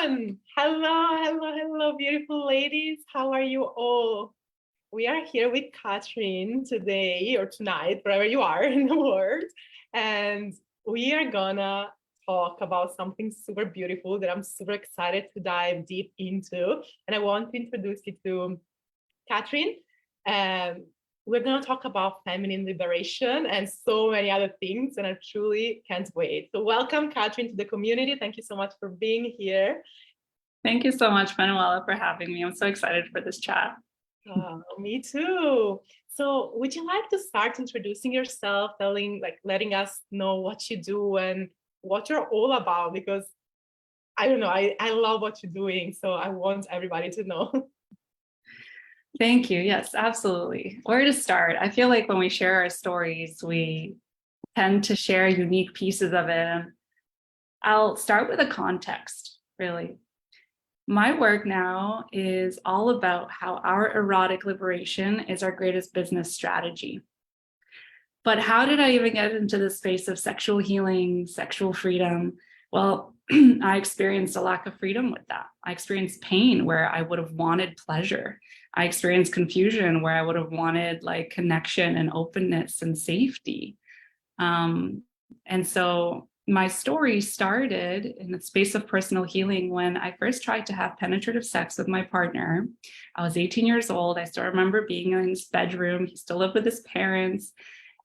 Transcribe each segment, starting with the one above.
everyone. Hello, beautiful ladies. How are you all? We are here with Catherine today or tonight, wherever you are in the world. And we are gonna talk about something super beautiful that I'm super excited to dive deep into. And I want to introduce you to Catherine. Um, we're going to talk about feminine liberation and so many other things, and I truly can't wait. So welcome, Catherine, to the community. Thank you so much for being here. Thank you so much, Manuela, for having me. I'm so excited for this chat. Me too. So would you like to start introducing yourself, letting us know what you do and what you're all about? Because I don't know, I love what you're doing, so I want everybody to know. Thank you. Yes, absolutely. Where to start? I feel like when we share our stories, we tend to share unique pieces of it. I'll start with a context, really. My work now is all about how our erotic liberation is our greatest business strategy. But how did I even get into the space of sexual healing, sexual freedom? Well, I experienced a lack of freedom with that. I experienced pain where I would have wanted pleasure. I experienced confusion where I would have wanted like connection and openness and safety. And so my story started in the space of personal healing when I first tried to have penetrative sex with my partner. I was 18 years old. I still remember being in his bedroom. He still lived with his parents.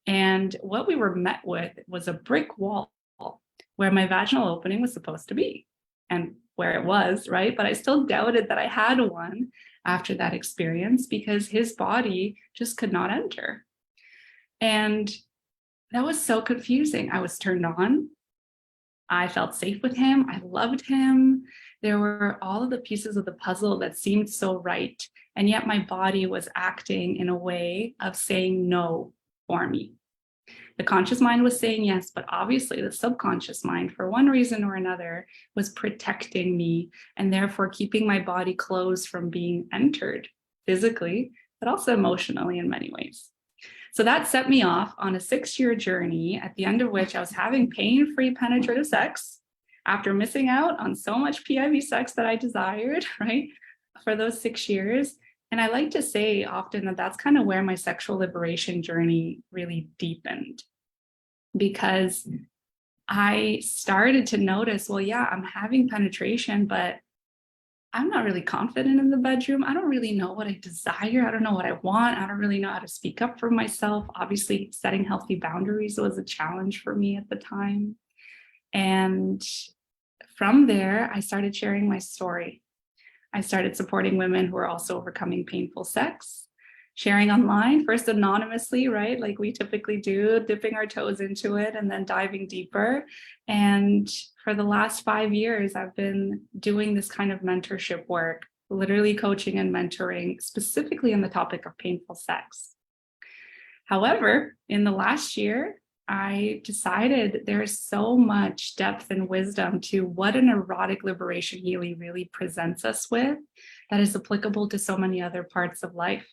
And what we were met with was a brick wall where my vaginal opening was supposed to be and where it was, right? But I still doubted that I had one after that experience because his body just could not enter. And that was so confusing. I was turned on. I felt safe with him. I loved him. There were all of the pieces of the puzzle that seemed so right. And yet my body was acting in a way of saying no for me. The conscious mind was saying yes, but obviously the subconscious mind, for one reason or another, was protecting me and therefore keeping my body closed from being entered physically, but also emotionally in many ways. So that set me off on a 6-year journey, at the end of which I was having pain-free penetrative sex after missing out on so much PIV sex that I desired, right, for those 6 years. And I like to say often that that's kind of where my sexual liberation journey really deepened, because I started to notice, well, yeah, I'm having penetration, but I'm not really confident in the bedroom. I don't really know what I desire. I don't know what I want. I don't really know how to speak up for myself. Obviously, setting healthy boundaries was a challenge for me at the time. And from there, I started sharing my story. I started supporting women who are also overcoming painful sex, sharing online, first anonymously, right? Like we typically do, dipping our toes into it and then diving deeper. And for the last 5 years, I've been doing this kind of mentorship work, literally coaching and mentoring specifically on the topic of painful sex. However, in the last year, I decided there's so much depth and wisdom to what an erotic liberation healing really presents us with that is applicable to so many other parts of life.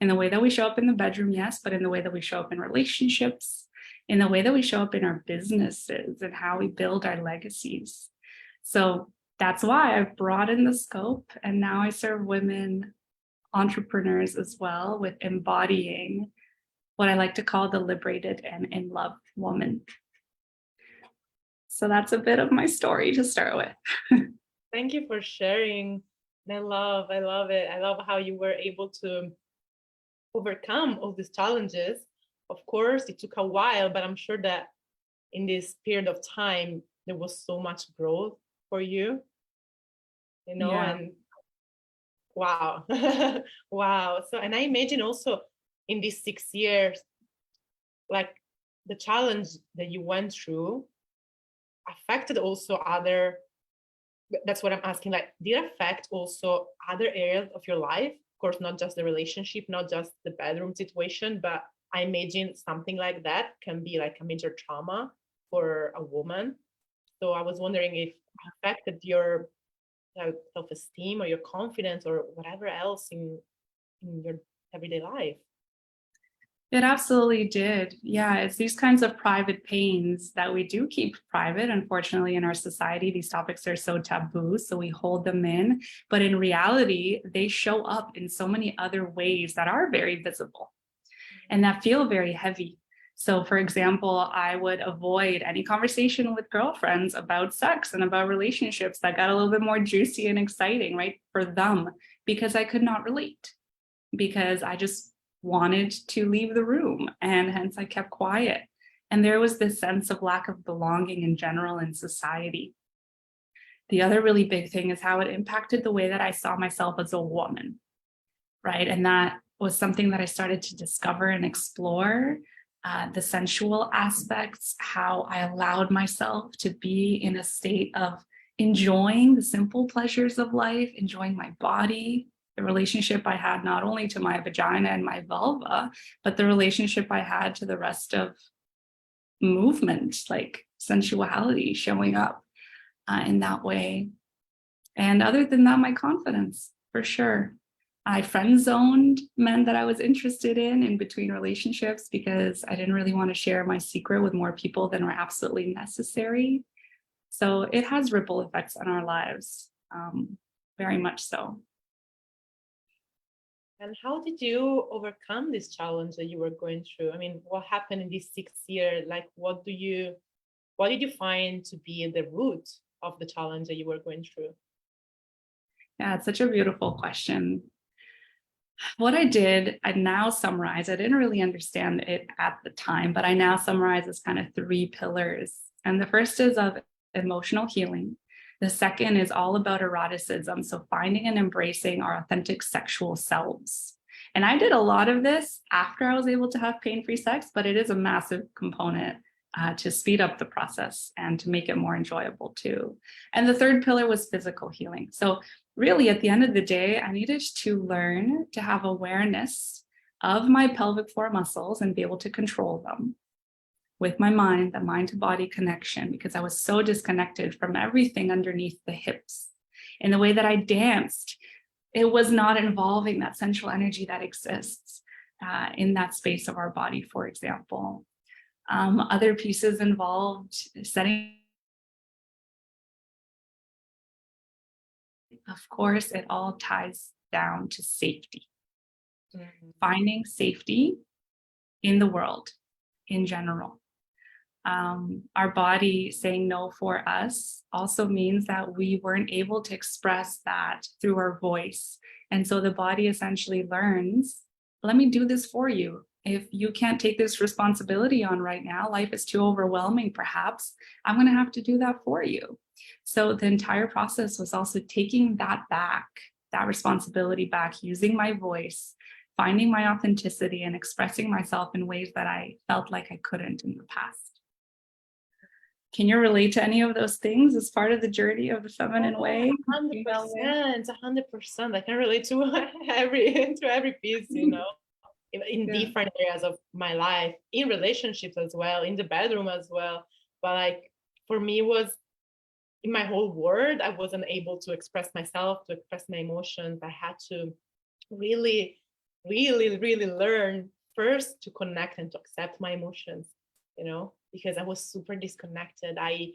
In the way that we show up in the bedroom, yes, but in the way that we show up in relationships, in the way that we show up in our businesses and how we build our legacies. So that's why I've broadened the scope, and now I serve women entrepreneurs as well with embodying what I like to call the liberated and in love woman. So that's a bit of my story to start with. Thank you for sharing. I love it. I love how you were able to overcome all these challenges. Of course, it took a while, but I'm sure that in this period of time, there was so much growth for you, Yeah. and wow. Wow. So, and I imagine also in these 6 years, like the challenge that you went through affected also other, that's what I'm asking, like, did it affect also other areas of your life? Of course, not just the relationship, not just the bedroom situation, but I imagine something like that can be like a major trauma for a woman. So I was wondering if it affected your self-esteem or your confidence or whatever else in your everyday life. It absolutely did. Yeah, it's these kinds of private pains that we do keep private. Unfortunately, in our society, these topics are so taboo, so we hold them in. But in reality, they show up in so many other ways that are very visible and that feel very heavy. So, for example, I would avoid any conversation with girlfriends about sex and about relationships that got a little bit more juicy and exciting, right, for them, because I could not relate, because I just wanted to leave the room, and hence I kept quiet. And there was this sense of lack of belonging in general in society. The other really big thing is how it impacted the way that I saw myself as a woman, right? And that was something that I started to discover and explore, the sensual aspects, how I allowed myself to be in a state of enjoying the simple pleasures of life, enjoying my body, the relationship I had not only to my vagina and my vulva, but the relationship I had to the rest of movement, like sensuality showing up in that way. And other than that, my confidence, for sure. I friend zoned men that I was interested in between relationships because I didn't really want to share my secret with more people than were absolutely necessary. So it has ripple effects on our lives, very much so. And how did you overcome this challenge that you were going through? I mean, what happened in this 6 year? Like, what did you find to be the root of the challenge that you were going through? Yeah, it's such a beautiful question. What I did, I now summarize, I didn't really understand it at the time, but I now summarize as kind of 3 pillars. And the first is of emotional healing. The second is all about eroticism. So finding and embracing our authentic sexual selves. And I did a lot of this after I was able to have pain-free sex, but it is a massive component to speed up the process and to make it more enjoyable too. And the third pillar was physical healing. So really, at the end of the day, I needed to learn to have awareness of my pelvic floor muscles and be able to control them with my mind, the mind to body connection, because I was so disconnected from everything underneath the hips. In the way that I danced, it was not involving that sensual energy that exists in that space of our body, for example. Other pieces involved setting. Of course, it all ties down to safety. Finding safety in the world in general. Our body saying no for us also means that we weren't able to express that through our voice. And so the body essentially learns, let me do this for you. If you can't take this responsibility on right now, life is too overwhelming, perhaps, I'm going to have to do that for you. So the entire process was also taking that back, that responsibility back, using my voice, finding my authenticity and expressing myself in ways that I felt like I couldn't in the past. Can you relate to any of those things as part of the journey of the feminine way? 100%, 100%. I can relate to every piece, in different areas of my life, in relationships as well, in the bedroom as well. But like for me, it was in my whole world, I wasn't able to express myself, to express my emotions. I had to really, really, really learn first to connect and to accept my emotions, because I was super disconnected. I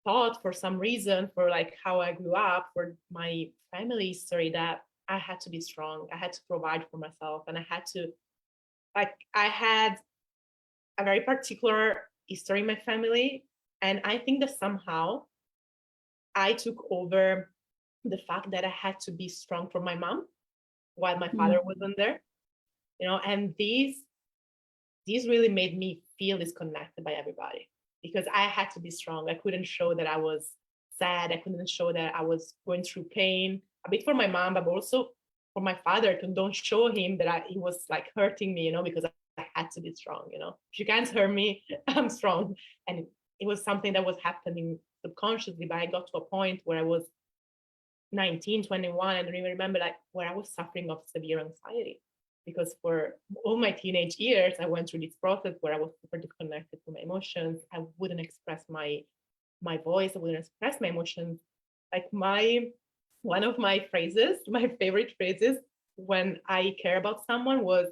thought for some reason, for like how I grew up, for my family history, that I had to be strong. I had to provide for myself, and I had a very particular history in my family. And I think that somehow I took over the fact that I had to be strong for my mom while my father wasn't there, and these really made me feel disconnected by everybody, because I had to be strong. I couldn't show that I was sad. I couldn't show that I was going through pain, a bit for my mom, but also for my father, to don't show him that he was like hurting me, because I had to be strong. If you can't hurt me, I'm strong. And it was something that was happening subconsciously, but I got to a point where I was 19, 21, I don't even remember, like, where I was suffering of severe anxiety, because for all my teenage years, I went through this process where I was super disconnected from my emotions. I wouldn't express my voice. I wouldn't express my emotions. Like one of my phrases, my favorite phrases when I care about someone was,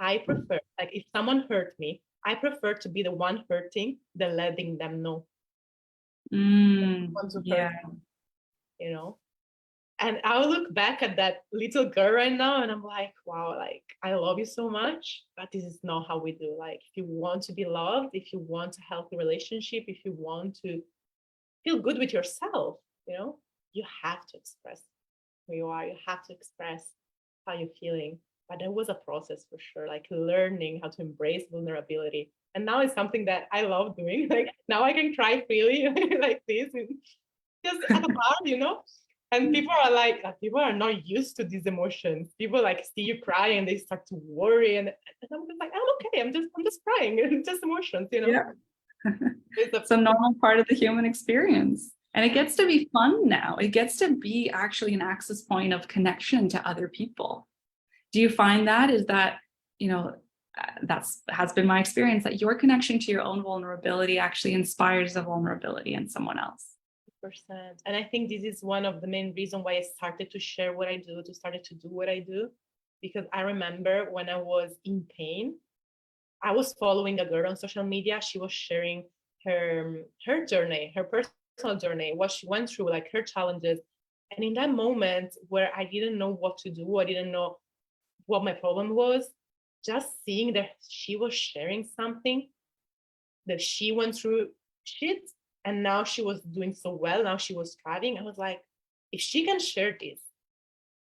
I prefer, like if someone hurt me, I prefer to be the one hurting than letting them know want to hurt Yeah. them, you know? And I'll look back at that little girl right now and I'm like, wow, like I love you so much, but this is not how we do. Like, if you want to be loved, if you want a healthy relationship, if you want to feel good with yourself, you have to express who you are. You have to express how you're feeling. But there was a process for sure, like learning how to embrace vulnerability. And now it's something that I love doing. Like now I can cry freely like this, just at the bar. And people are not used to these emotions. People like see you cry and they start to worry. And I'm just like, I'm okay. I'm just crying. It's just emotions. Yeah. It's It's a normal part of the human experience. And it gets to be fun now. It gets to be actually an access point of connection to other people. Do you find that is that, that's has been my experience that your connection to your own vulnerability actually inspires a vulnerability in someone else? percent. And I think this is one of the main reasons why I started to share what I do, to started to do what I do. Because I remember when I was in pain, I was following a girl on social media. She was sharing her journey, her personal journey, what she went through, like her challenges. And in that moment where I didn't know what to do, I didn't know what my problem was, just seeing that she was sharing something, that she went through shit and now she was doing so well, now she was thriving. I was like, if she can share this,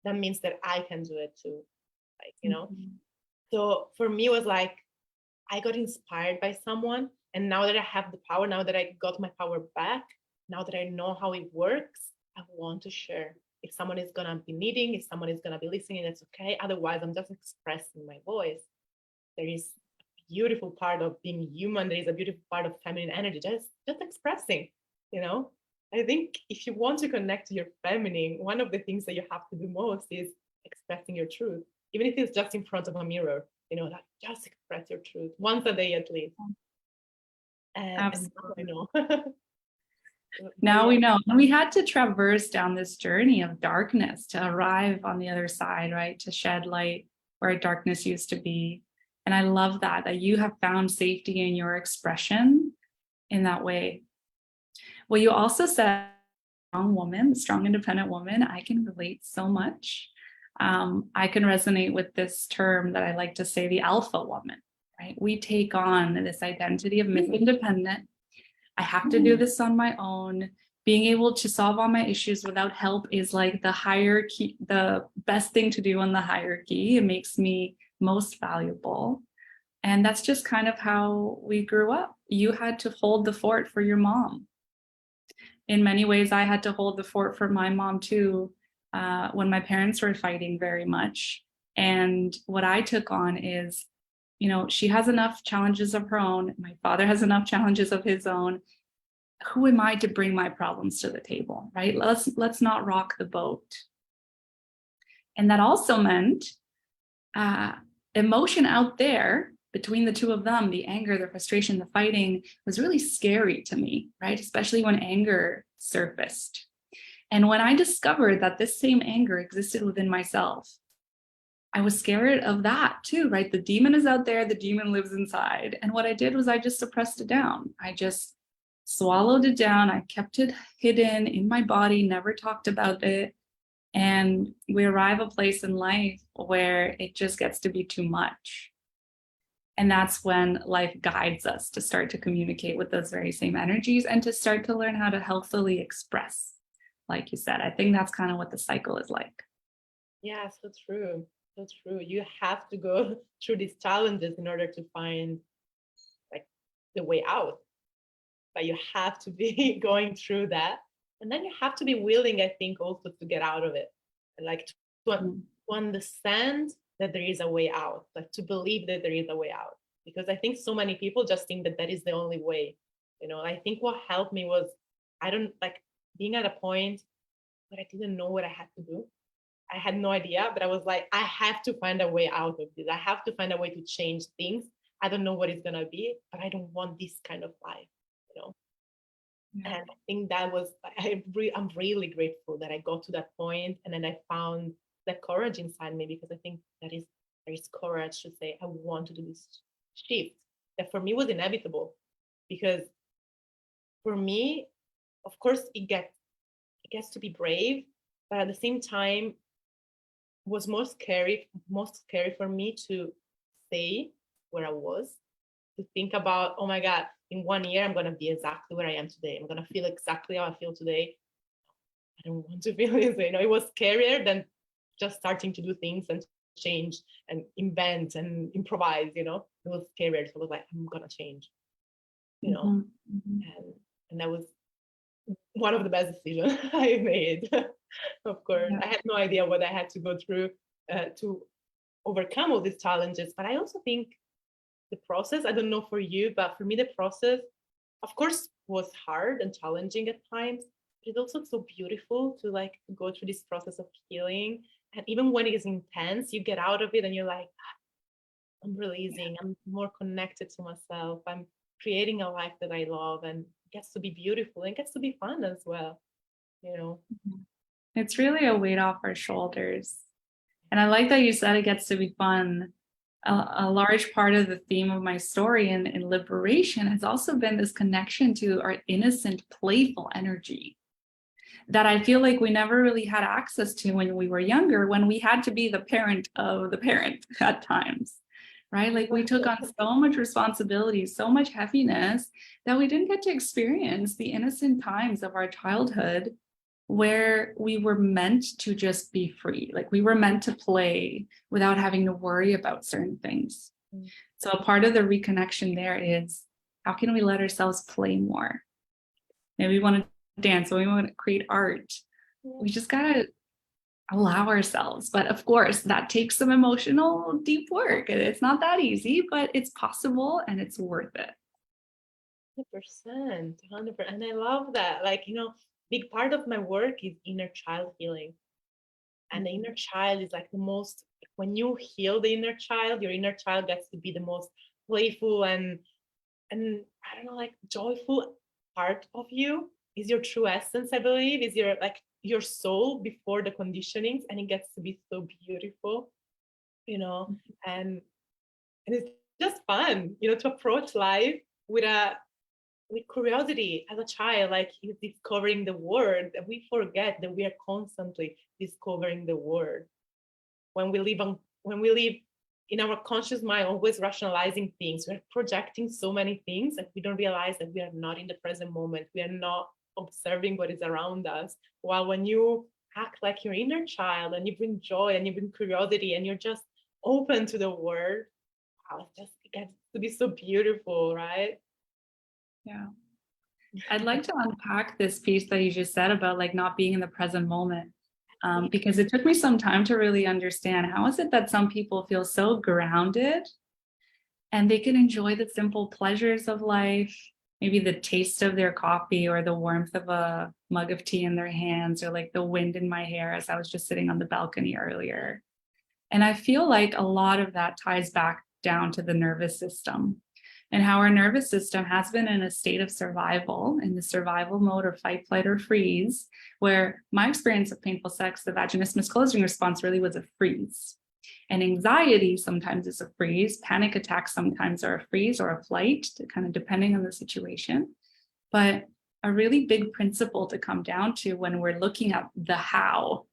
that means that I can do it too. Mhm. So for me, it was like I got inspired by someone. And now that I have the power, now that I got my power back, now that I know how it works, I want to share. If someone is going to be needing, if someone is going to be listening, it's okay. Otherwise, I'm just expressing my voice. There is a beautiful part of being human. There is a beautiful part of feminine energy, just expressing, you know? I think if you want to connect to your feminine, one of the things that you have to do most is expressing your truth, even if it's just in front of a mirror, like just express your truth once a day at least. And now Absolutely. I know. But Now yeah, we know. And we had to traverse down this journey of darkness to arrive on the other side, right? To shed light where darkness used to be. And I love that you have found safety in your expression in that way. Well, you also said strong woman, strong independent woman. I can relate so much. I can resonate with this term that I like to say, the alpha woman, right? We take on this identity of Miss Independent. I have to do this on my own. Being able to solve all my issues without help is like the hierarchy, the best thing to do in the hierarchy. It makes me most valuable. And that's just kind of how we grew up. You had to hold the fort for your mom. In many ways, I had to hold the fort for my mom too, when my parents were fighting very much. And what I took on is, she has enough challenges of her own. My father has enough challenges of his own. Who am I to bring my problems to the table, right? Let's not rock the boat. And that also meant emotion out there between the two of them, the anger, the frustration, the fighting, was really scary to me, right? Especially when anger surfaced. And when I discovered that this same anger existed within myself, I was scared of that too, right? The demon is out there, the demon lives inside. And what I did was I just suppressed it down. I just swallowed it down. I kept it hidden in my body, never talked about it. And we arrive a place in life where it just gets to be too much. And that's when life guides us to start to communicate with those very same energies and to start to learn how to healthily express. Like you said, I think that's kind of what the cycle is like. yeah, so true. So true. You have to go through these challenges in order to find like the way out. But you have to be going through that. And then you have to be willing, I think, also to get out of it. And like to understand that there is a way out, like to believe that there is a way out. Because I think so many people just think that that is the only way. I think what helped me was I don't like being at a point where I didn't know what I had to do. I had no idea, but I was like, I have to find a way out of this. I have to find a way to change things. I don't know what it's gonna be, but I don't want this kind of life, you know. Yeah. And I think that was I'm really grateful that I got to that point, and then I found that courage inside me because I think that is there is courage to say, I want to do this shift. That for me was inevitable, because for me, of course, it gets to be brave, but at the same time, was most scary for me to stay where I was, to think about, oh my God, in 1 year, I'm going to be exactly where I am today. I'm going to feel exactly how I feel today. I don't want to feel this way. It was scarier than just starting to do things and change and invent and improvise. It was scarier. So I was like, I'm going to change, Mhm, mhm. and that was one of the best decisions I made. Of course, Yeah. I had no idea what I had to go through to overcome all these challenges. But I also think the process, I don't know for you, but for me, the process, of course, was hard and challenging at times. But it's also so beautiful to like go through this process of healing. And even when it is intense, you get out of it and you're like, I'm releasing, I'm more connected to myself, I'm creating a life that I love, and it gets to be beautiful and it gets to be fun as well, you know. Mhm. It's really a weight off our shoulders. And I like that you said it gets to be fun. A large part of the theme of my story in liberation has also been this connection to our innocent, playful energy that I feel like we never really had access to when we were younger, when we had to be the parent of the parent at times, right? Like we took on so much responsibility, so much heaviness that we didn't get to experience the innocent times of our childhood where we were meant to just be free. Like we were meant to play without having to worry about certain things. Mm. So a part of the reconnection there is, how can we let ourselves play more? Maybe we want to dance, or we want to create art. We just gotta allow ourselves. But of course, that takes some emotional deep work. And it's not that easy, but it's possible and it's worth it. 100%, 100%. And I love that. Like, big part of my work is inner child healing. And the inner child is like the most, when you heal the inner child, your inner child gets to be the most playful and I don't know, like joyful part of you, is your true essence, I believe, is your like your soul before the conditionings, and it gets to be so beautiful, you know, and and it's just fun, to approach life with a with curiosity as a child, like he's discovering the world, and we forget that we are constantly discovering the world when we live in our conscious mind, always rationalizing things. We're projecting so many things that we don't realize that we are not in the present moment. We are not observing what is around us. While when you act like your inner child and you bring joy and you bring curiosity and you're just open to the world, wow, it gets to be so beautiful, right? Yeah. I'd like to unpack this piece that you just said about like not being in the present moment. Because it took me some time to really understand, how is it that some people feel so grounded and they can enjoy the simple pleasures of life, maybe the taste of their coffee or the warmth of a mug of tea in their hands, or like the wind in my hair as I was just sitting on the balcony earlier. And I feel like a lot of that ties back down to the nervous system, and how our nervous system has been in a state of survival, in the survival mode or fight, flight, or freeze, where my experience of painful sex, the vaginismus closing response really was a freeze. And anxiety sometimes is a freeze. Panic attacks sometimes are a freeze or a flight, kind of depending on the situation. But a really big principle to come down to when we're looking at the how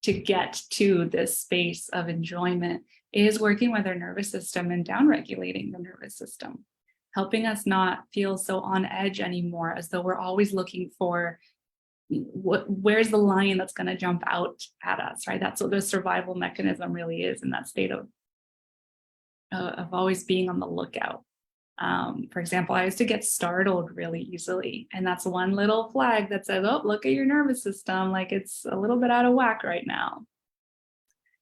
to get to this space of enjoyment is working with our nervous system and downregulating the nervous system, helping us not feel so on edge anymore, as though we're always looking for where's the lion that's going to jump out at us, right? That's what the survival mechanism really is, in that state of always being on the lookout. For example, I used to get startled really easily, and that's one little flag that says, oh, look at your nervous system, like it's a little bit out of whack right now.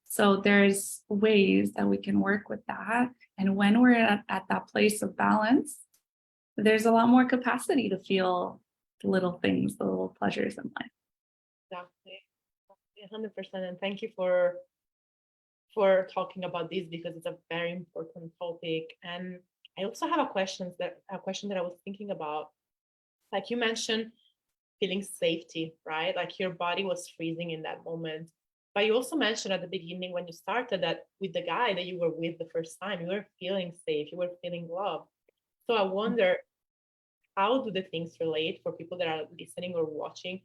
So there's ways that we can work with that. And when we're at that place of balance, there's a lot more capacity to feel the little things, the little pleasures in life. Exactly. 100%. And thank you for talking about this, because it's a very important topic. And I also have a question that I was thinking about. Like you mentioned, feeling safety, right? Like your body was freezing in that moment. But you also mentioned at the beginning when you started that with the guy that you were with the first time, you were feeling safe, you were feeling loved. So I wonder, how do the things relate for people that are listening or watching?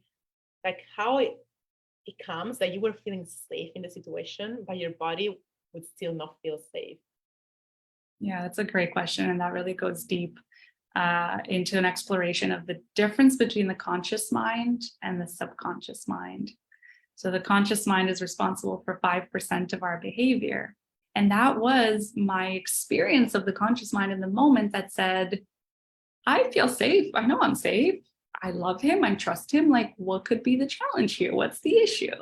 Like how it comes that you were feeling safe in the situation, but your body would still not feel safe. Yeah, that's a great question. And that really goes deep into an exploration of the difference between the conscious mind and the subconscious mind. So the conscious mind is responsible for 5% of our behavior. And that was my experience of the conscious mind in the moment that said, I feel safe. I know I'm safe. I love him. I trust him. Like, what could be the challenge here? What's the issue?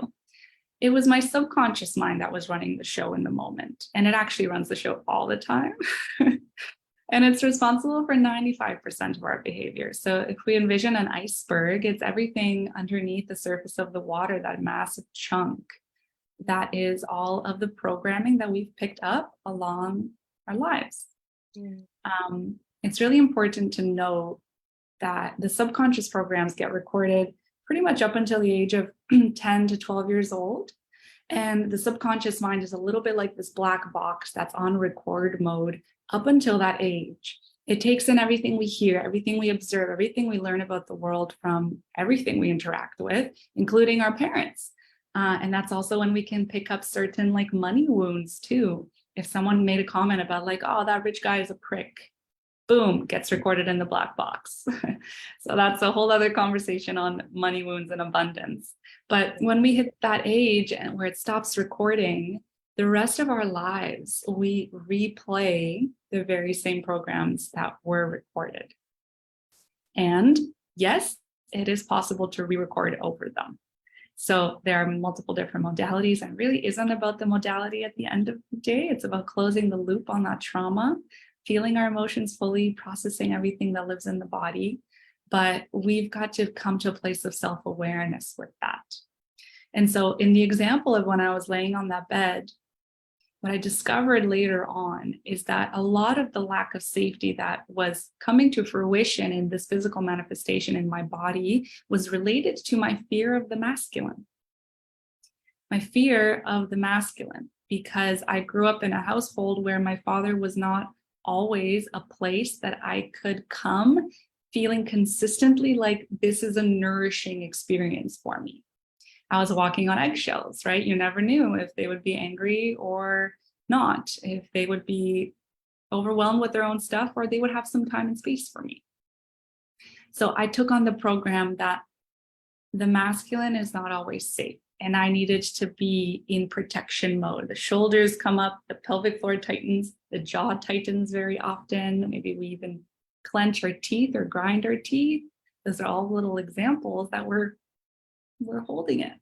It was my subconscious mind that was running the show in the moment. And it actually runs the show all the time. And it's responsible for 95% of our behavior. So if we envision an iceberg, it's everything underneath the surface of the water, that massive chunk. That is all of the programming that we've picked up along our lives. Mm. It's really important to know that the subconscious programs get recorded pretty much up until the age of 10 to 12 years old. And the subconscious mind is a little bit like this black box that's on record mode up until that age. It takes in everything we hear, everything we observe, everything we learn about the world from everything we interact with, including our parents. And that's also when we can pick up certain like money wounds too. If someone made a comment about like, oh, that rich guy is a prick, boom, gets recorded in the black box. So that's a whole other conversation on money wounds and abundance. But when we hit that age and where it stops recording, the rest of our lives, we replay the very same programs that were recorded. And yes, it is possible to re-record over them. So there are multiple different modalities, and really isn't about the modality at the end of the day. It's about closing the loop on that trauma, feeling our emotions fully, processing everything that lives in the body. But we've got to come to a place of self-awareness with that. And so in the example of when I was laying on that bed, what I discovered later on is that a lot of the lack of safety that was coming to fruition in this physical manifestation in my body was related to my fear of the masculine. My fear of the masculine, because I grew up in a household where my father was not always a place that I could come feeling consistently like this is a nourishing experience for me. I was walking on eggshells, right? You never knew if they would be angry or not, if they would be overwhelmed with their own stuff, or they would have some time and space for me. So I took on the program that the masculine is not always safe. And I needed to be in protection mode. The shoulders come up, the pelvic floor tightens, the jaw tightens very often. Maybe we even clench our teeth or grind our teeth. Those are all little examples that we're holding it.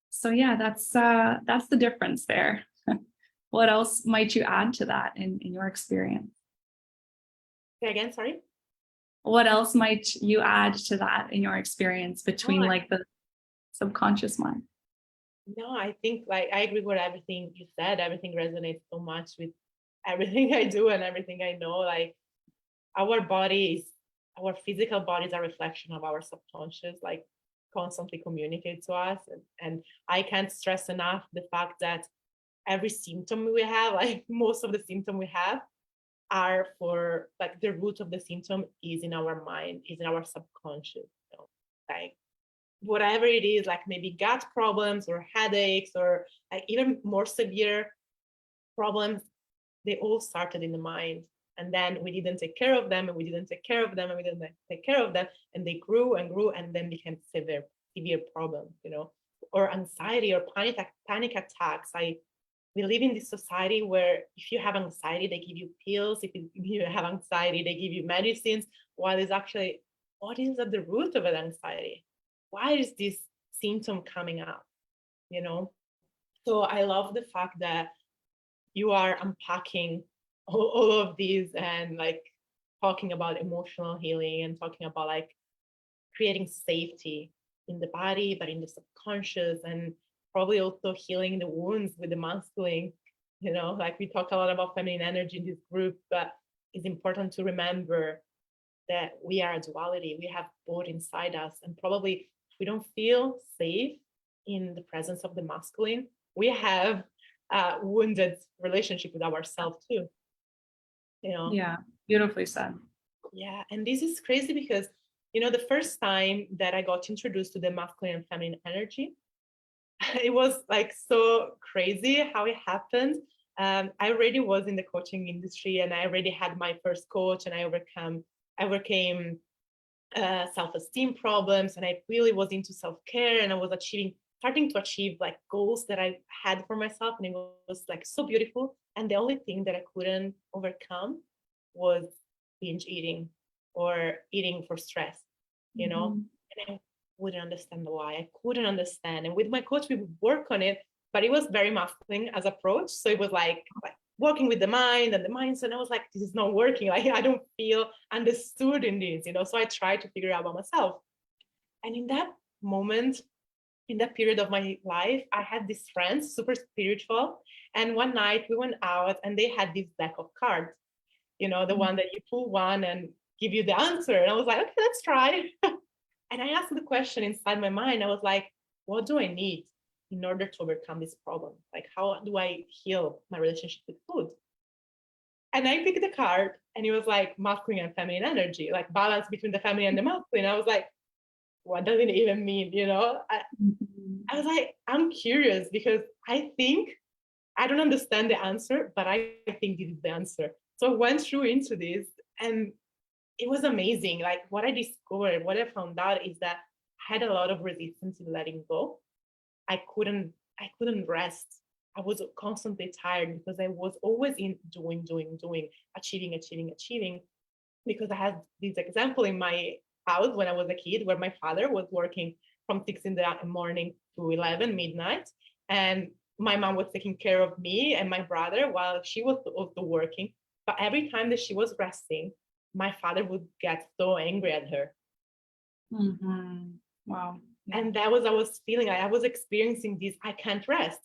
So yeah, that's the difference there. What else might you add to that in your experience? Say again, sorry. What else might you add to that in your experience between like the subconscious mind? No, I think like I agree with everything you said. Everything resonates so much with everything I do and everything I know. Like our bodies, our physical bodies are a reflection of our subconscious, like constantly communicate to us. And I can't stress enough the fact that every symptom we have, like most of the symptom we have, are for like the root of the symptom is in our mind, is in our subconscious. You know? Like whatever it is, like maybe gut problems or headaches or like even more severe problems, they all started in the mind. And then we didn't take care of them, and we didn't take care of them, and we didn't take care of them, and they grew and grew, and then became severe problems, you know, or anxiety or panic attacks. We live in this society where if you have anxiety, they give you pills. If you have anxiety, they give you medicines. While it's actually, what is at the root of an anxiety? Why is this symptom coming up? You know, so I love the fact that you are unpacking all of these and like talking about emotional healing and talking about like creating safety in the body, but in the subconscious, and probably also healing the wounds with the masculine. You know, like we talk a lot about feminine energy in this group, but it's important to remember that we are a duality. We have both inside us, and probably if we don't feel safe in the presence of the masculine, we have a wounded relationship with ourselves too. Yeah, beautifully said. Yeah, and this is crazy because the first time that I got introduced to the masculine and feminine energy, it was like so crazy how it happened. I already was in the coaching industry, and I already had my first coach, and I overcame self-esteem problems, and I really was into self-care, and I was starting to achieve like goals that I had for myself, and it was like so beautiful. And the only thing that I couldn't overcome was binge eating or eating for stress, and I wouldn't understand why. I couldn't understand. And with my coach, we would work on it, but it was very masculine as approach. So it was like working with the mind and the mindset. And I was like, this is not working. Like, I don't feel understood in this, So I tried to figure it out by myself. And in that moment, in that period of my life, I had these friends, super spiritual. And one night we went out and they had this deck of cards, the one that you pull one and give you the answer. And I was like, okay, let's try. And I asked the question inside my mind. I was like, what do I need in order to overcome this problem? Like, how do I heal my relationship with food? And I picked the card, and it was like masculine and feminine energy, like balance between the feminine and the masculine. I was like, what does it even mean? I was like, I'm curious because I think I don't understand the answer, but I think this is the answer. So I went through into this, and it was amazing. Like, what I discovered, what I found out is that I had a lot of resistance in letting go. I couldn't rest. I was constantly tired because I was always in doing, achieving. Because I had this example in my house when I was a kid, where my father was working from 6 in the morning to 11 midnight, and my mom was taking care of me and my brother while she was also working. But every time that she was resting, my father would get so angry at her. Wow. Yeah. And that was, I was feeling, I was experiencing this, I can't rest.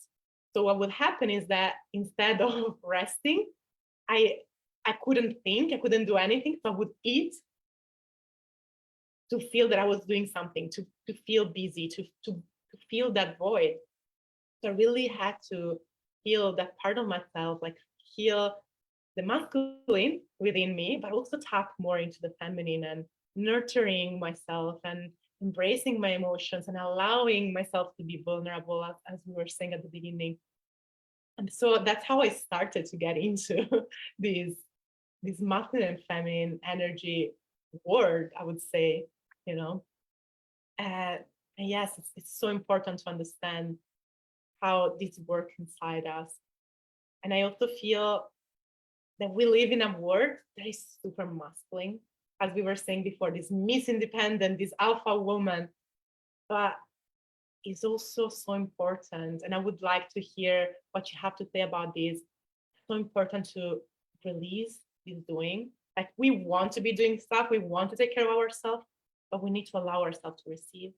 So what would happen is that instead of resting, I couldn't think, I couldn't do anything. So I would eat to feel that I was doing something, to feel busy, to feel that void. So I really had to heal that part of myself, like heal the masculine within me, but also tap more into the feminine and nurturing myself and embracing my emotions and allowing myself to be vulnerable, as we were saying at the beginning. And so that's how I started to get into this masculine and feminine energy word, I would say, and yes, it's so important to understand how this works inside us. And I also feel that we live in a world that is super masculine, as we were saying before, this Miss Independent, this alpha woman, but it's also so important. And I would like to hear what you have to say about this. It's so important to release this doing. Like, we want to be doing stuff, we want to take care of ourselves, but we need to allow ourselves to receive.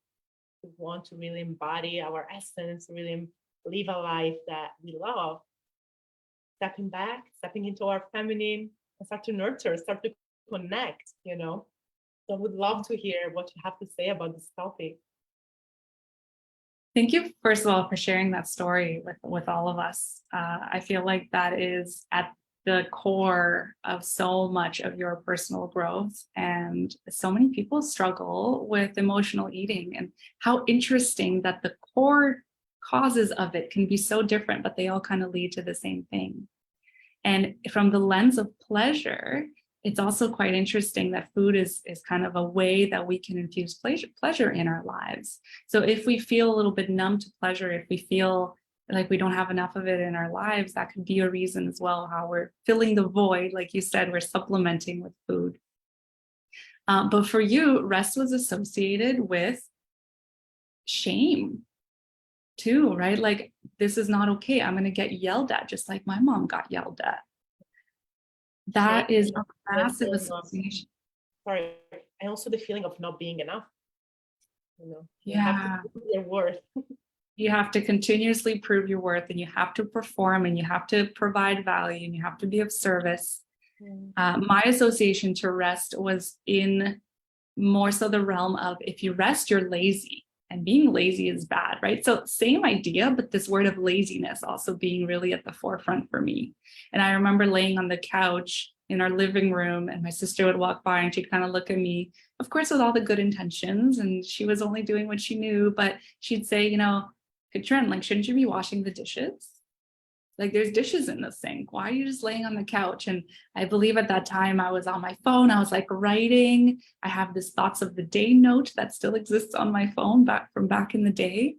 We want to really embody our essence, really live a life that we love. Stepping back, stepping into our feminine, and start to nurture, start to connect, So I would love to hear what you have to say about this topic. Thank you, first of all, for sharing that story with all of us. I feel like that is at the core of so much of your personal growth. And so many people struggle with emotional eating, and how interesting that the core causes of it can be so different, but they all kind of lead to the same thing. And from the lens of pleasure, it's also quite interesting that food is kind of a way that we can infuse pleasure in our lives. So if we feel a little bit numb to pleasure, if we feel like we don't have enough of it in our lives, that could be a reason as well, how we're filling the void. Like you said, we're supplementing with food. But for you, rest was associated with shame too, right? Like, this is not okay. I'm going to get yelled at, just like my mom got yelled at. That shame, is a massive association. Sorry, and also the feeling of not being enough. You Yeah. have to prove your worth. You have to continuously prove your worth, and you have to perform, and you have to provide value, and you have to be of service. My association to rest was in more so the realm of, if you rest, you're lazy. and being lazy is bad, right? So same idea, but this word of laziness also being really at the forefront for me. And I remember laying on the couch in our living room, and my sister would walk by and she'd kind of look at me, of course, with all the good intentions. And she was only doing what she knew, but she'd say, you know, Katrin, like, shouldn't you be washing the dishes? Like, there's dishes in the sink. Why are you just laying on the couch? And I believe at that time I was on my phone. I was like writing. I have this thoughts of the day note that still exists on my phone back in the day.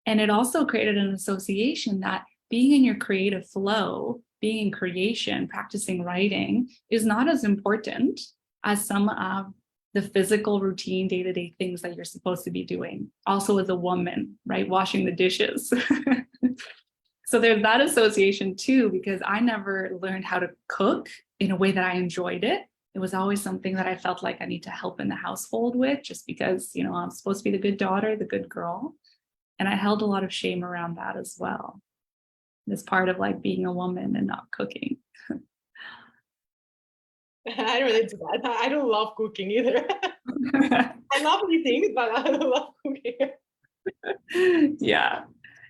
And it also created an association that being in your creative flow, being in creation, practicing writing is not as important as some of the physical routine day-to-day things that you're supposed to be doing. Also as a woman, right? Washing the dishes. So there's that association too, because I never learned how to cook in a way that I enjoyed it. It was always something that I felt like I need to help in the household with, just because, you know, I'm supposed to be the good daughter, the good girl. And I held a lot of shame around that as well. This part of like being a woman and not cooking. I relate to that. I don't love cooking either. I love eating, but I don't love cooking. Yeah.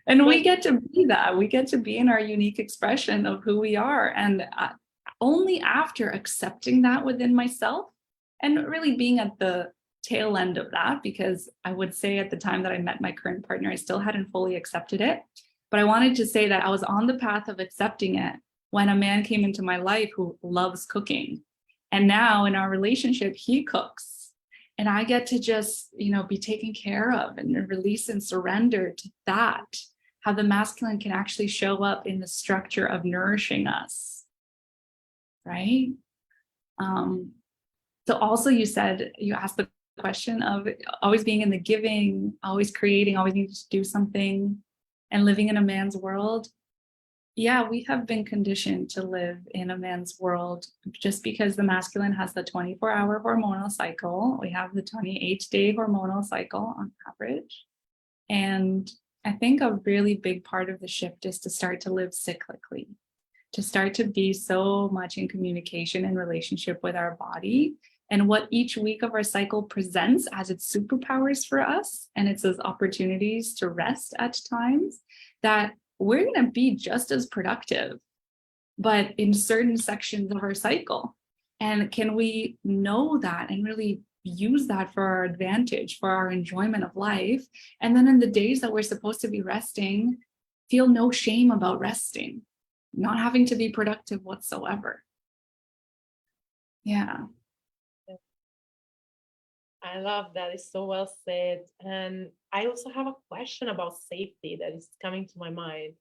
And we get to be that. We get to be in our unique expression of who we are. And only after accepting that within myself and really being at the tail end of that, because I would say at the time that I met my current partner, I still hadn't fully accepted it. But I wanted to say that I was on the path of accepting it when a man came into my life who loves cooking. And now in our relationship, he cooks. And I get to just, you know, be taken care of and release and surrender to that. How the masculine can actually show up in the structure of nourishing us, right? So also you asked the question of always being in the giving, always creating, always needing to do something and living in a man's world. Yeah, we have been conditioned to live in a man's world just because the masculine has the 24-hour hormonal cycle. We have the 28-day hormonal cycle on average. And I think a really big part of the shift is to start to live cyclically, to start to be so much in communication and relationship with our body and what each week of our cycle presents as its superpowers for us. And it's those opportunities to rest at times that we're going to be just as productive, but in certain sections of our cycle. And can we know that and really use that for our advantage, for our enjoyment of life? And then in the days that we're supposed to be resting, feel no shame about resting, not having to be productive whatsoever. Yeah. I love that. It's so well said. And I also have a question about safety that is coming to my mind.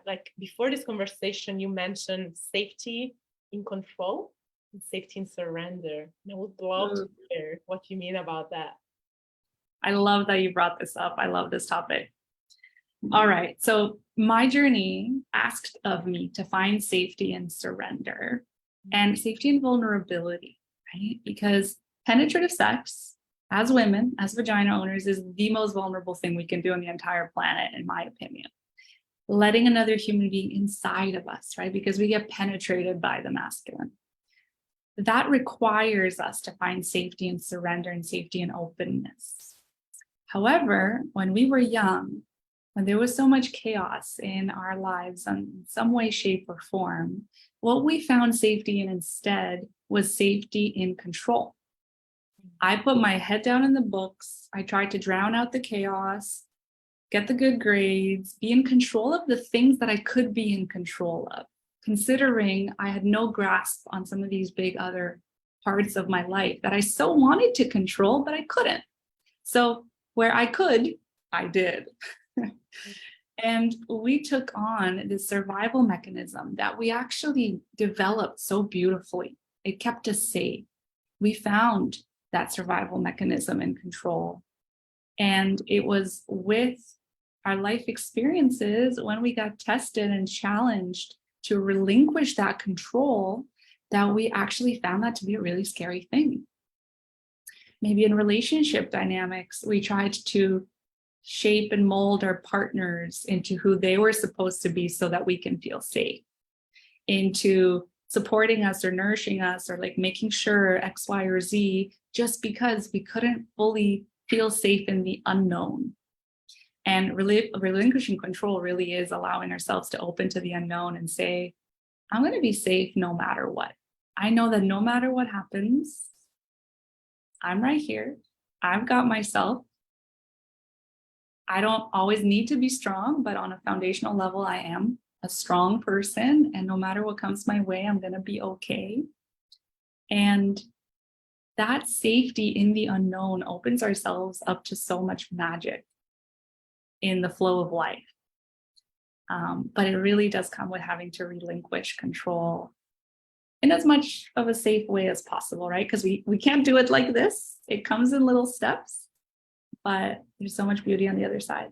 Like before this conversation, you mentioned safety in control and safety in surrender. And I would love to hear what you mean about that. I love that you brought this up. I love this topic. All right. So my journey asked of me to find safety and surrender and safety and vulnerability, right? Because penetrative sex as women, as vagina owners, is the most vulnerable thing we can do on the entire planet, in my opinion. Letting another human being inside of us, right? Because we get penetrated by the masculine. That requires us to find safety and surrender and safety and openness. However, when we were young, when there was so much chaos in our lives in some way, shape, or form, what we found safety in instead was safety in control. I put my head down in the books. I tried to drown out the chaos, get the good grades, be in control of the things that I could be in control of, considering I had no grasp on some of these big other parts of my life that I so wanted to control, but I couldn't. So where I could, I did. And we took on this survival mechanism that we actually developed so beautifully. It kept us safe. We found that survival mechanism and control. And it was with our life experiences when we got tested and challenged to relinquish that control that we actually found that to be a really scary thing. Maybe in relationship dynamics, we tried to shape and mold our partners into who they were supposed to be so that we can feel safe, into supporting us or nourishing us or like making sure X, Y, or Z, just because we couldn't fully feel safe in the unknown. And really, relinquishing control really is allowing ourselves to open to the unknown and say, I'm going to be safe no matter what. I know that no matter what happens, I'm right here. I've got myself. I don't always need to be strong, but on a foundational level, I am a strong person. And no matter what comes my way, I'm going to be okay. And that safety in the unknown opens ourselves up to so much magic in the flow of life. But it really does come with having to relinquish control in as much of a safe way as possible, right? Because we can't do it like this. It comes in little steps, but there's so much beauty on the other side.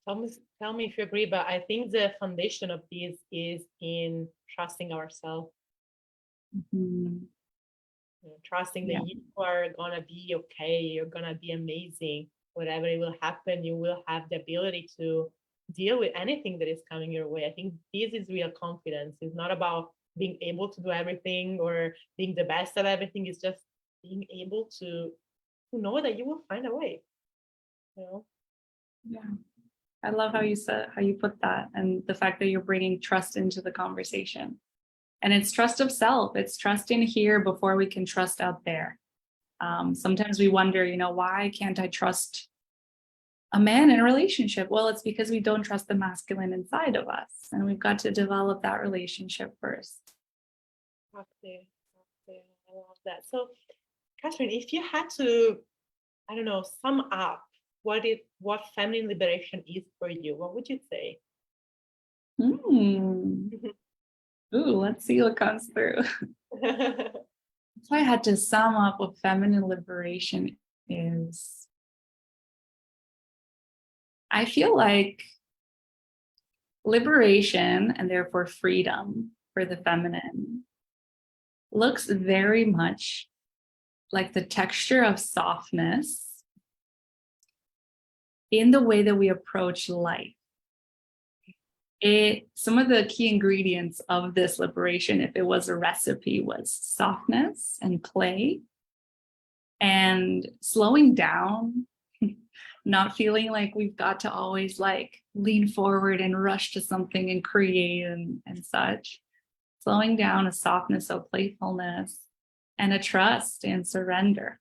Tell me if you agree, but I think the foundation of this is in trusting ourselves. Mm-hmm. Trusting that you are gonna be okay, you're gonna be amazing. Whatever it will happen, you will have the ability to deal with anything that is coming your way. I think this is real confidence. It's not about being able to do everything or being the best at everything. It's just being able to know that you will find a way. You know? Yeah, I love how you put that, and the fact that you're bringing trust into the conversation. And it's trust of self. It's trust in here before we can trust out there. Sometimes we wonder, why can't I trust a man in a relationship? Well, it's because we don't trust the masculine inside of us. And we've got to develop that relationship first. Okay. I love that. So, Catherine, if you had to, I don't know, sum up what feminine liberation is for you, what would you say? Ooh, let's see what comes through. If I had to sum up what feminine liberation is, I feel like liberation, and therefore freedom for the feminine, looks very much like the texture of softness in the way that we approach life. Some of the key ingredients of this liberation, if it was a recipe, was softness and play and slowing down, not feeling like we've got to always lean forward and rush to something and create and such. Slowing down, a softness of playfulness, and a trust and surrender.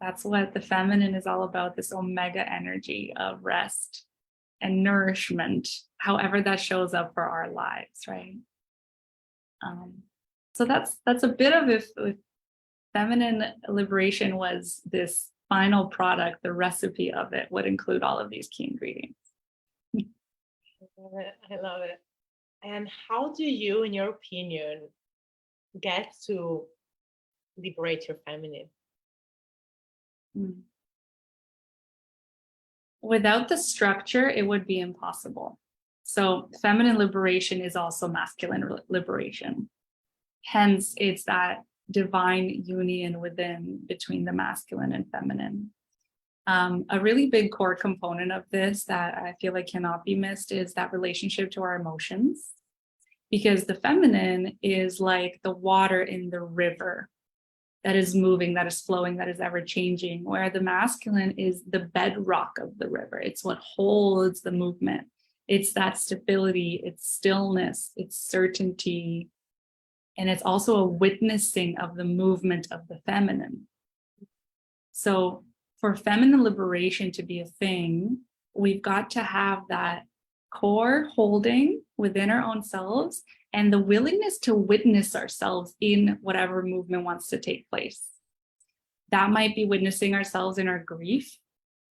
That's what the feminine is all about, this omega energy of rest and nourishment, however that shows up for our lives, right? So that's a bit of if feminine liberation was this final product, the recipe of it would include all of these key ingredients. I love it. And how do you, in your opinion, get to liberate your feminine? Without the structure, it would be impossible. So feminine liberation is also masculine liberation. Hence, it's that divine union between the masculine and feminine. A really big core component of this that I feel like cannot be missed is that relationship to our emotions, because the feminine is like the water in the river that is moving, that is flowing, that is ever changing, where the masculine is the bedrock of the river. It's what holds the movement. It's that stability, it's stillness, it's certainty, and it's also a witnessing of the movement of the feminine. So for feminine liberation to be a thing, we've got to have that core holding within our own selves and the willingness to witness ourselves in whatever movement wants to take place. That might be witnessing ourselves in our grief.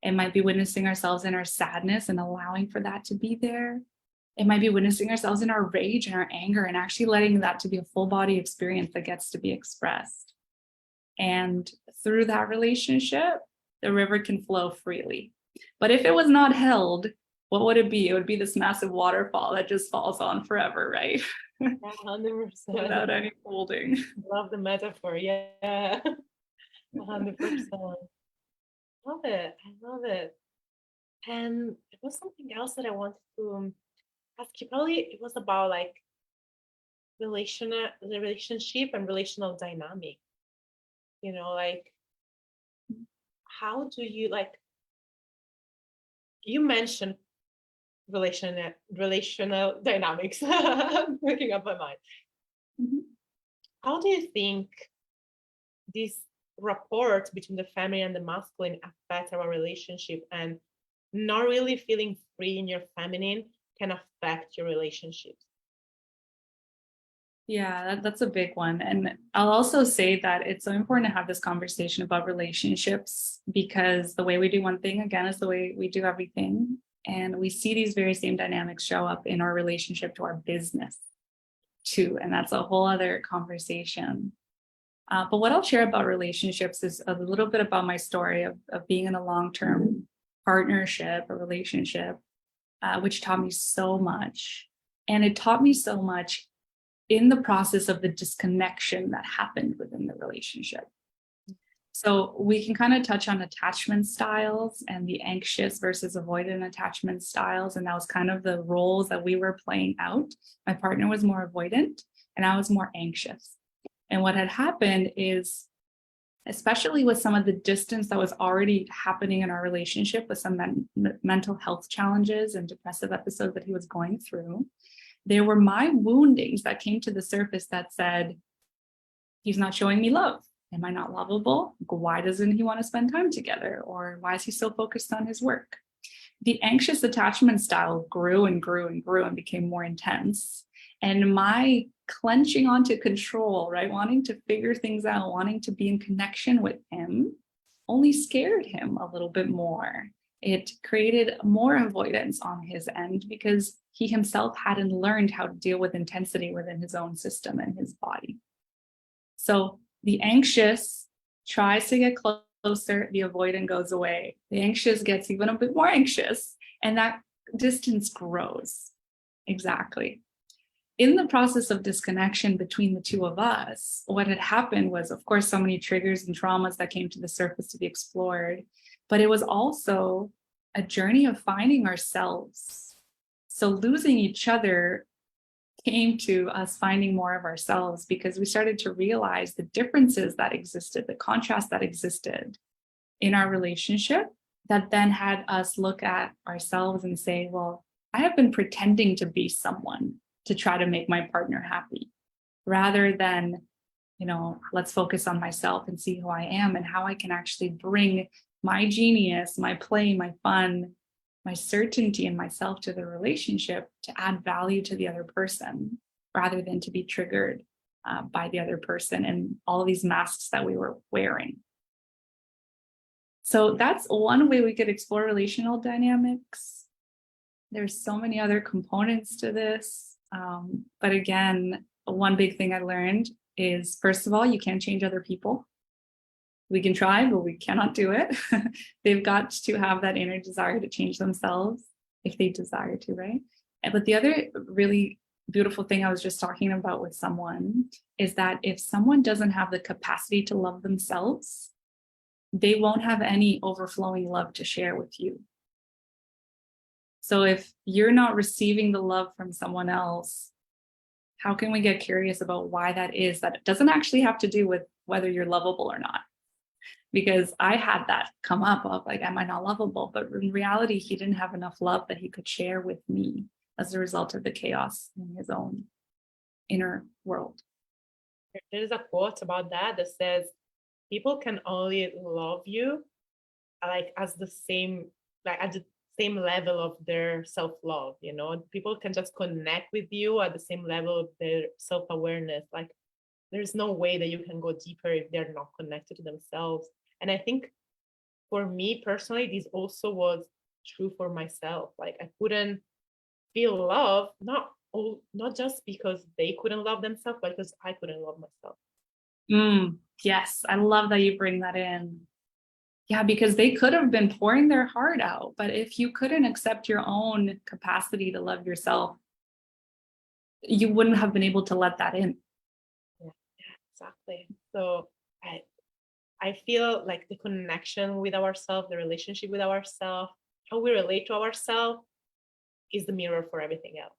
It might be witnessing ourselves in our sadness and allowing for that to be there. It might be witnessing ourselves in our rage and our anger and actually letting that to be a full body experience that gets to be expressed. And through that relationship, the river can flow freely. But if it was not held, what would it be? It would be this massive waterfall that just falls on forever, right? 100%. Without any holding. Love the metaphor. Yeah. 100%. Love it. I love it. And it was something else that I wanted to ask you. Probably it was about the relationship and relational dynamic. how do you like, you mentioned relational dynamics. Waking up my mind. Mhm. How do you think this rapport between the feminine and the masculine affect our relationship, and not really feeling free in your feminine can affect your relationships? Yeah, that's a big one. And I'll also say that it's so important to have this conversation about relationships because the way we do one thing, again, is the way we do everything. And we see these very same dynamics show up in our relationship to our business too. And that's a whole other conversation. But what I'll share about relationships is a little bit about my story of being in a long-term partnership, a relationship, which taught me so much. And it taught me so much in the process of the disconnection that happened within the relationship. So we can kind of touch on attachment styles and the anxious versus avoidant attachment styles. And that was kind of the roles that we were playing out. My partner was more avoidant and I was more anxious. And what had happened is, especially with some of the distance that was already happening in our relationship with some mental health challenges and depressive episodes that he was going through, there were my woundings that came to the surface that said, he's not showing me love. Am I not lovable? Why doesn't he want to spend time together? Or why is he so focused on his work? The anxious attachment style grew and grew and grew and became more intense. And my clenching onto control, right? Wanting to figure things out, wanting to be in connection with him only scared him a little bit more. It created more avoidance on his end because he himself hadn't learned how to deal with intensity within his own system and his body. So the anxious tries to get closer, the avoidant goes away. The anxious gets even a bit more anxious, and that distance grows. Exactly. In the process of disconnection between the two of us, what had happened was, of course, so many triggers and traumas that came to the surface to be explored, but it was also a journey of finding ourselves. So losing each other came to us finding more of ourselves because we started to realize the differences that existed, the contrast that existed in our relationship, that then had us look at ourselves and say, well, I have been pretending to be someone to try to make my partner happy, rather than, let's focus on myself and see who I am and how I can actually bring my genius, my play, my fun, my certainty in myself to the relationship to add value to the other person, rather than to be triggered by the other person and all of these masks that we were wearing. So that's one way we could explore relational dynamics. There's so many other components to this. But again, one big thing I learned is, first of all, you can't change other people. We can try, but we cannot do it. They've got to have that inner desire to change themselves if they desire to, right? But the other really beautiful thing I was just talking about with someone is that if someone doesn't have the capacity to love themselves, they won't have any overflowing love to share with you. So if you're not receiving the love from someone else, how can we get curious about why that is? That it doesn't actually have to do with whether you're lovable or not. Because I had that come up of like, am I not lovable? But in reality, he didn't have enough love that he could share with me as a result of the chaos in his own inner world. There's a quote about that says, people can only love you like as the same, like at the same level of their self-love. People can just connect with you at the same level of their self-awareness. Like there's no way that you can go deeper if they're not connected to themselves. And I think for me personally, this also was true for myself. Like I couldn't feel love, not just because they couldn't love themselves, but because I couldn't love myself. Yes, I love that you bring that in. Yeah, because they could have been pouring their heart out, but if you couldn't accept your own capacity to love yourself, you wouldn't have been able to let that in. Yeah, exactly. So I feel like the connection with ourselves, the relationship with ourselves, how we relate to ourselves is the mirror for everything else.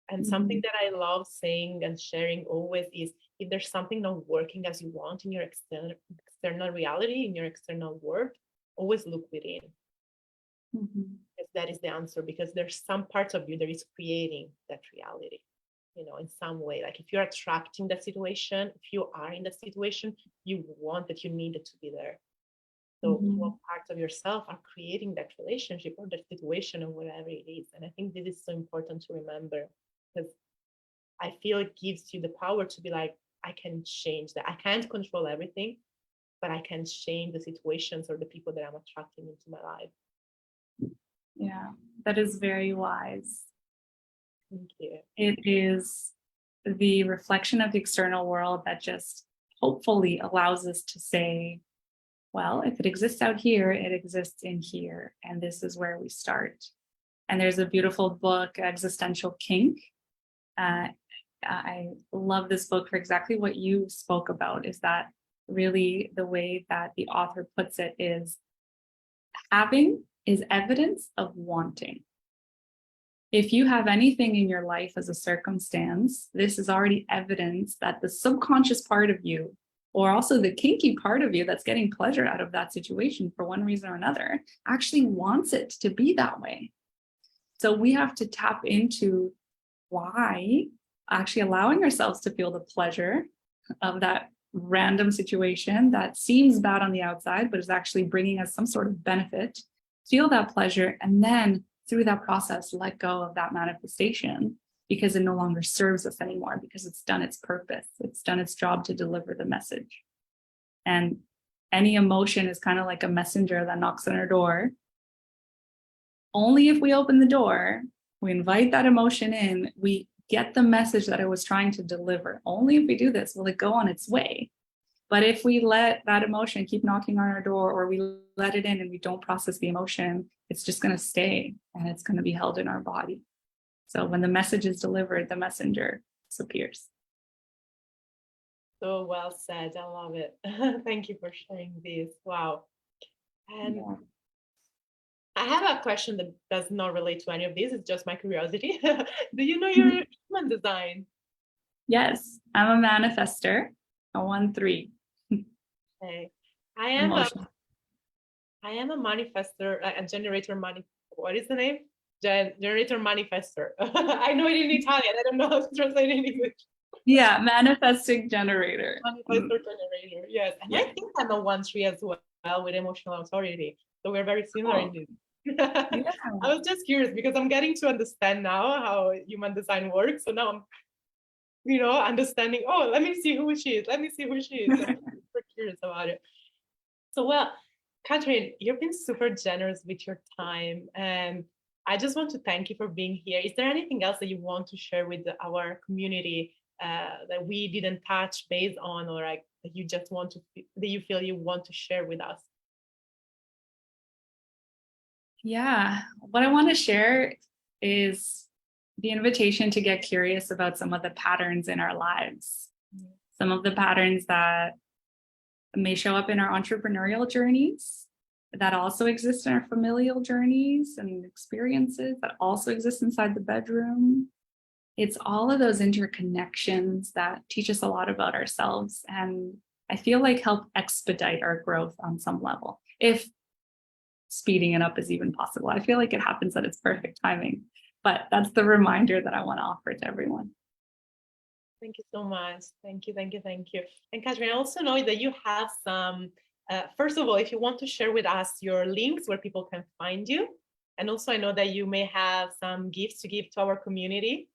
And something that I love saying and sharing always is, if there's something not working as you want in your external reality, in your external world, always look within. Mhm. Because that is the answer, because there's some parts of you that is creating that reality, in some way. Like if you're attracting that situation, if you are in that situation, you want that, you need it to be there. So what Mhm. parts of yourself are creating that relationship or that situation or whatever it is? And I think this is so important to remember, because I feel it gives you the power to be like, I can change that. I can't control everything, but I can change the situations or the people that I'm attracting into my life. Yeah, that is very wise. Thank you. It is the reflection of the external world that just hopefully allows us to say, well, if it exists out here, it exists in here. And this is where we start. And there's a beautiful book, Existential Kink. Uh, I love this book for exactly what you spoke about, is that really the way that the author puts it is having is evidence of wanting. If you have anything in your life as a circumstance, this is already evidence that the subconscious part of you, or also the kinky part of you that's getting pleasure out of that situation for one reason or another, actually wants it to be that way. So we have to tap into why, actually allowing ourselves to feel the pleasure of that random situation that seems bad on the outside, but is actually bringing us some sort of benefit, feel that pleasure, and then through that process, let go of that manifestation because it no longer serves us anymore, because it's done its purpose. It's done its job to deliver the message. And any emotion is kind of like a messenger that knocks on our door. Only if we open the door, we invite that emotion in, we get the message that I was trying to deliver. Only if we do this will it go on its way. But if we let that emotion keep knocking on our door, or we let it in and we don't process the emotion, it's just going to stay and it's going to be held in our body. So when the message is delivered, the messenger disappears. So well said. I love it. Thank you for sharing this. Wow. And Yeah. I have a question that does not relate to any of this. It's just my curiosity. Do you know your human design? Yes, I'm a manifester, a 1-3. Okay. I am a Emotion. I am a manifester, a generator what is the name? Generator manifester. I know it in Italian. I don't know how to translate it in English. Yeah, manifesting generator. Manifestor generator. Yes. And I Yeah. think I'm a 1-3 as well with emotional authority. So we're very similar in Oh, this. yeah. I was just curious because I'm getting to understand now how human design works. So now I'm, understanding, oh, let me see who she is. Let me see who she is. I'm super curious about it. So, well, Catherine, you've been super generous with your time. And I just want to thank you for being here. Is there anything else that you want to share with our community that we didn't touch base on, or like that you just want to, that you feel you want to share with us? Yeah. What I want to share is the invitation to get curious about some of the patterns in our lives, some of the patterns that may show up in our entrepreneurial journeys, that also exist in our familial journeys and experiences, that also exist inside the bedroom. It's all of those interconnections that teach us a lot about ourselves, and I feel like help expedite our growth on some level, if speeding it up is even possible. I feel like it happens at its perfect timing, but that's the reminder that I want to offer to everyone. Thank you so much. Thank you, thank you, thank you. And Catherine, I also know that you have some, first of all, if you want to share with us your links where people can find you. And also I know that you may have some gifts to give to our community.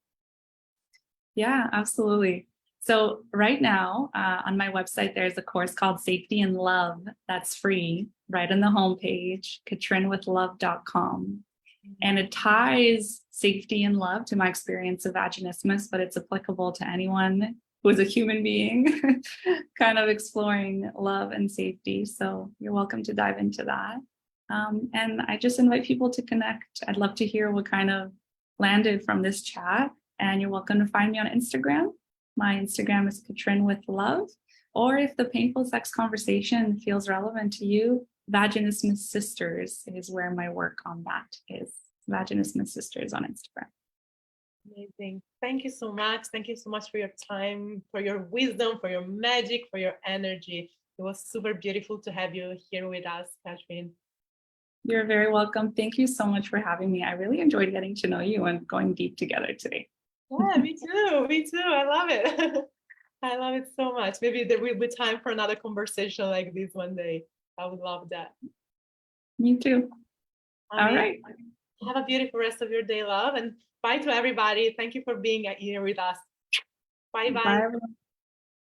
Yeah, absolutely. So right now on my website, there's a course called Safety and Love that's free right on the homepage, katrinwithlove.com. And it ties safety and love to my experience of vaginismus, but it's applicable to anyone who is a human being kind of exploring love and safety. So you're welcome to dive into that. And I just invite people to connect. I'd love to hear what kind of landed from this chat. And you're welcome to find me on Instagram. My Instagram is katrinwithlove. Or if the painful sex conversation feels relevant to you, Vaginismus Sisters is where my work on that is. Vaginismus Sisters on Instagram. Amazing. Thank you so much. Thank you so much for your time, for your wisdom, for your magic, for your energy. It was super beautiful to have you here with us, Catherine. You're very welcome. Thank you so much for having me. I really enjoyed getting to know you and going deep together today. Yeah, me too. Me too. I love it. I love it so much. Maybe there will be time for another conversation like this one day. I would love that. Me too. I All mean, right. have a beautiful rest of your day, love. And bye to everybody. Thank you for being here with us. Bye bye. Bye, everyone.